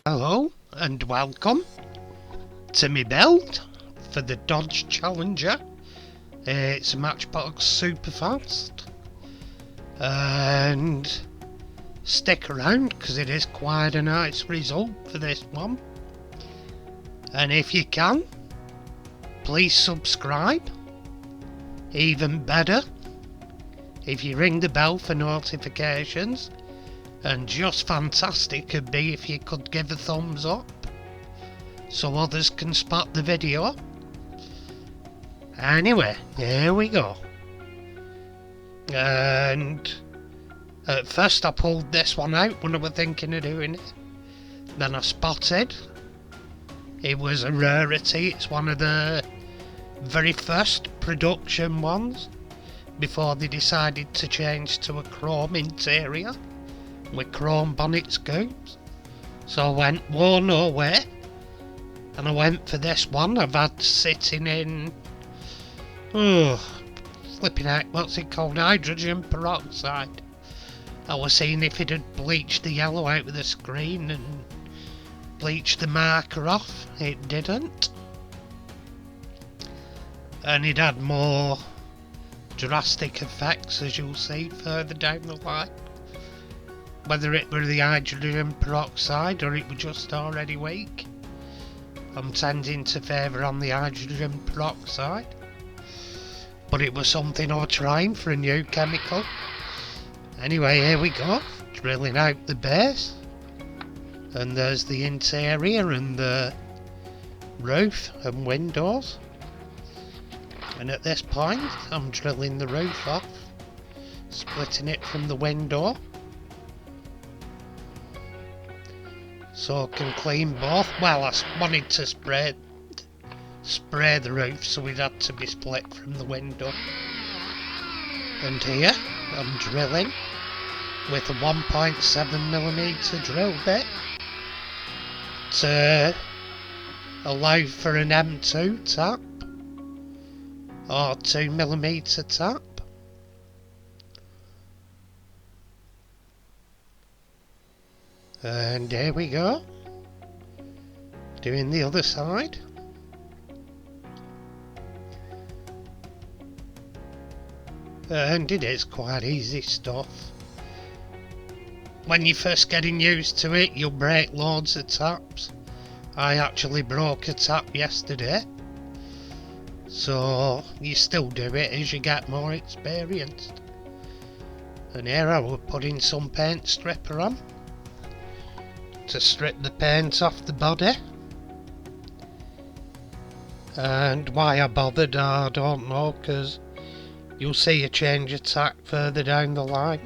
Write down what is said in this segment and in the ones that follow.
Hello and welcome to my build for the Dodge Challenger. It's a Matchbox Superfast, and stick around because it is quite a nice result for this one. And if you can, please subscribe. Even better if you ring the bell for notifications. And just fantastic it'd be if you could give a thumbs up so others can spot the video. Anyway, here we go. And at first I pulled this one out when I was thinking of doing it. Then I spotted it was a rarity. It's one of the very first production ones before they decided to change to a chrome interior with chrome bonnet scoops. So I went, whoa, no way, and I went for this one. I've had sitting in flipping out, what's it called, hydrogen peroxide. I was seeing if it had bleached the yellow out of the screen and bleached the marker off. It didn't, and it had more drastic effects, as you'll see further down the line. Whether it were the hydrogen peroxide or it was just already weak, I'm tending to favour on the hydrogen peroxide. But it was something I was trying for a new chemical. Anyway, here we go, drilling out the base. And there's the interior and the roof and windows. And at this point, I'm drilling the roof off, splitting it from the window, so I can clean both. Well, I wanted to spray the roof, so it had to be split from the window. And here I'm drilling with a 1.7mm drill bit to allow for an M2 tap or 2mm tap. And here we go, doing the other side. And it is quite easy stuff. When you're first getting used to it, you'll break loads of taps. I actually broke a tap yesterday. So you still do it as you get more experienced. And here I was putting some paint stripper on to strip the paint off the body. And why I bothered, I don't know, because you'll see a change of tack further down the line.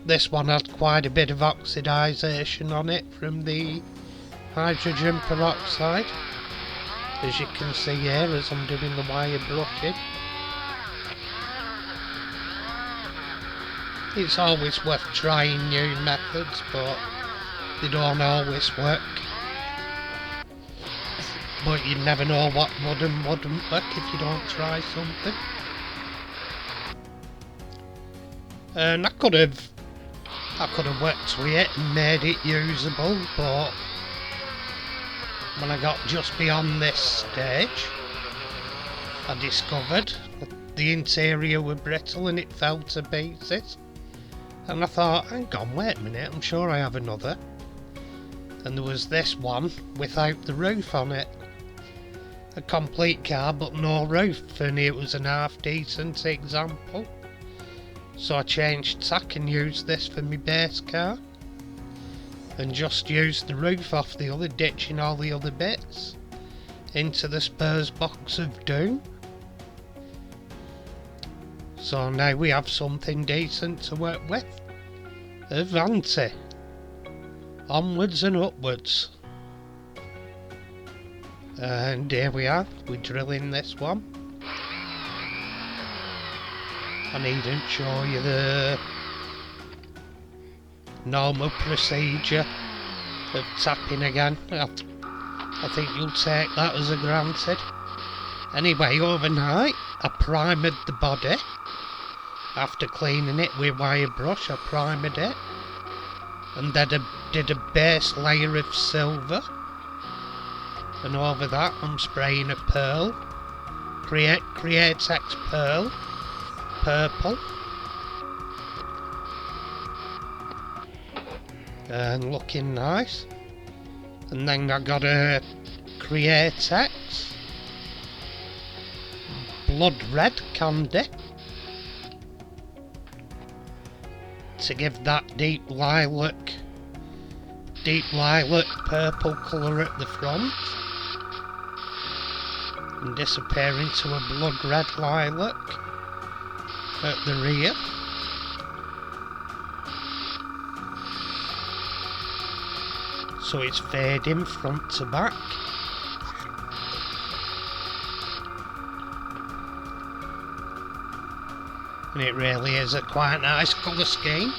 This one had quite a bit of oxidisation on it from the hydrogen peroxide, as you can see here as I'm doing the wire brushing. It's always worth trying new methods, but they don't always work. But you never know what would and wouldn't work if you don't try something. And I could have worked with it and made it usable, but when I got just beyond this stage, I discovered that the interior was brittle and it fell to pieces. And I thought, hang on, wait a minute, I'm sure I have another. And there was this one without the roof on it. A complete car but no roof, and it was an half decent example. So I changed tack and used this for my base car, and just used the roof off the other, ditching all the other bits into the Spurs box of doom. So now we have something decent to work with. Avanti. Onwards and upwards. And here we are, we're drilling this one. I needn't show you the normal procedure of tapping again. I think you'll take that as a granted. Anyway, overnight I primed the body. After cleaning it with wire brush, I primed it. and then did a base layer of silver, and over that I'm spraying a pearl, Createx pearl, purple, and looking nice. And then I got a Createx blood red candy to give that deep lilac purple colour at the front, and disappear into a blood red lilac at the rear. So it's fading front to back. And it really is a quite nice colour scheme.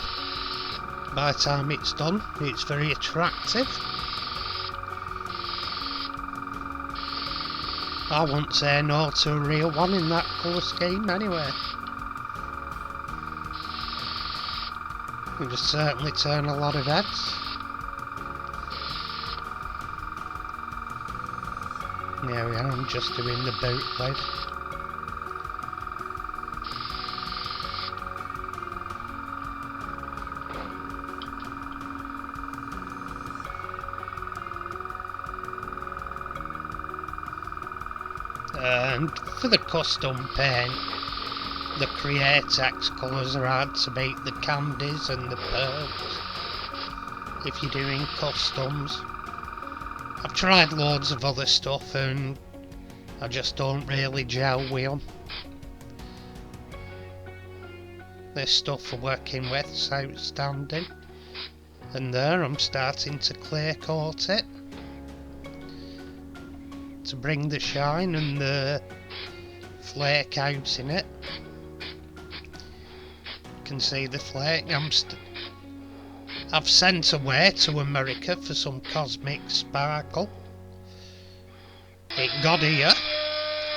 By the time it's done, it's very attractive. I wouldn't say no to a real one in that colour scheme anyway. It just certainly turn a lot of heads. There we are, I'm just doing the bootleg. And for the custom paint, the Createx colours are hard to beat the candies and the pearls if you're doing customs. I've tried loads of other stuff and I just don't really gel with them. This stuff for working with is outstanding. And there I'm starting to clear coat it to bring the shine and the flake out in it. You can see the flake. I've sent away to America for some cosmic sparkle. It got here,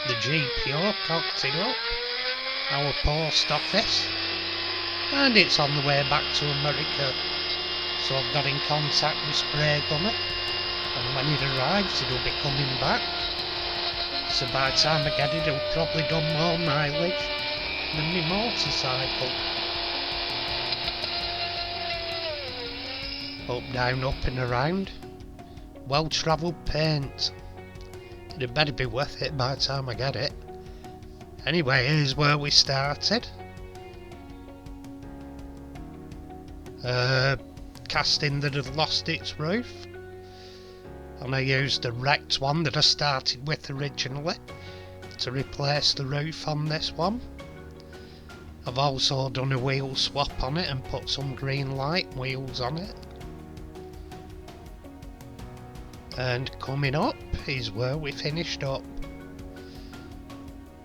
the GPO cocked it up, our post office, and it's on the way back to America. So I've got in contact with Spray Gunner, and when it arrives it'll be coming back. So by the time I get it, it'll probably done more mileage than my motorcycle. Up, down, up and around. Well travelled paint. It'd better be worth it by the time I get it. Anyway, here's where we started. Casting that had lost its roof. And I used a wrecked one that I started with originally to replace the roof on this one. I've also done a wheel swap on it and put some green light wheels on it. And coming up is where we finished up.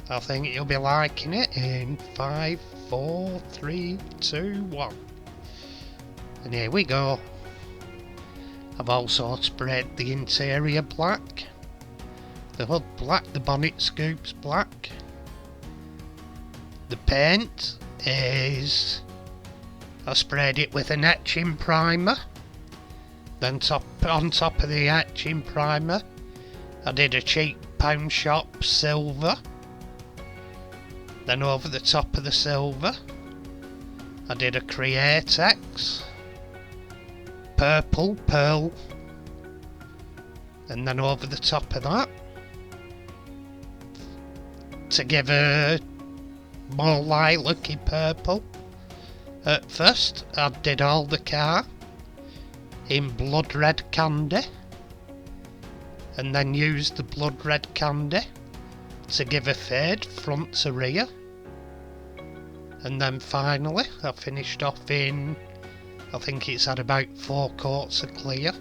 I think you'll be liking it in 5, 4, 3, 2, 1. And here we go. I've also sprayed the interior black, the hood black, the bonnet scoops black. The paint is, I sprayed it with an etching primer. Then on top of the etching primer, I did a cheap pound shop silver. Then over the top of the silver, I did a Createx purple pearl. And then over the top of that, to give a more lilac-y purple. At first, I did all the car in blood red candy, and then used the blood red candy to give a fade front to rear, and then finally I finished off in, I think it's had about 4 coats of clear,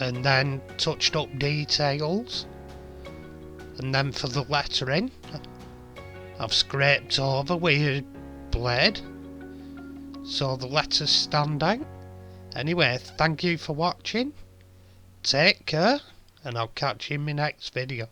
and then touched up details. And then for the lettering, I've scraped over with a blade so the letters stand out. Anyway, thank you for watching, take care, and I'll catch you in my next video.